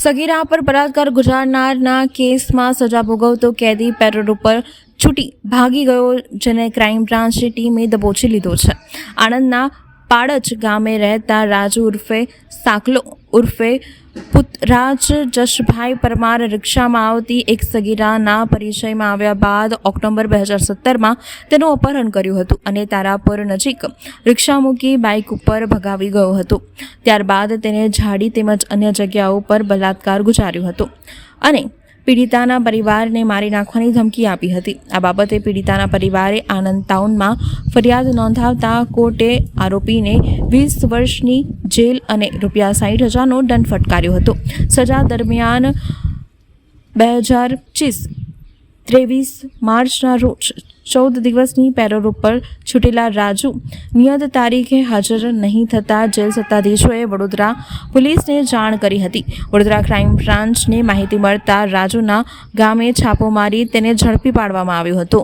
સગીરા પર બળાત્કાર ગુજારનારના કેસમાં સજા ભોગવતો કેદી પેરોલ ઉપર છૂટી ભાગી ગયો, જેને ક્રાઇમ બ્રાન્ચની ટીમે દબોચી લીધો છે. આણંદના પાડજ ગામે રહેતા રાજુ ઉર્ફે સાકલો ઉર્ફે પુતરાજ જશભાઈ પરમાર રિક્ષામાં આવતી એક સગીરાના પરિચયમાં આવ્યા બાદ ઓક્ટોબર 2017માં તેનું અપહરણ કર્યું હતું અને તારાપુર નજીક રિક્ષા મૂકી બાઇક ઉપર ભગાવી ગયો હતો. ત્યારબાદ તેને ઝાડી તેમજ અન્ય જગ્યાઓ પર બલાત્કાર ગુજાર્યો હતો અને પીડિતાના પરિવારને મારી નાખવાની ધમકી આપી હતી. આ બાબતે પીડિતાના પરિવારે આણંદ ટાઉનમાં ફરિયાદ નોંધાવતા કોર્ટે આરોપીને 20 વર્ષની જેલ અને ₹60,000નો દંડ ફટકાર્યો હતો. સજા દરમિયાન 23 માર્ચના રોજ 14 દિવસની પેરોલ ઉપર છૂટેલા રાજુ નિયત તારીખે હાજર નહીં થતાં જેલ સત્તાધીશોએ વડોદરા પોલીસને જાણ કરી હતી. વડોદરા ક્રાઇમ બ્રાન્ચને માહિતી મળતા રાજુના ગામે છાપો મારી તેને ઝડપી પાડવામાં આવ્યો હતો.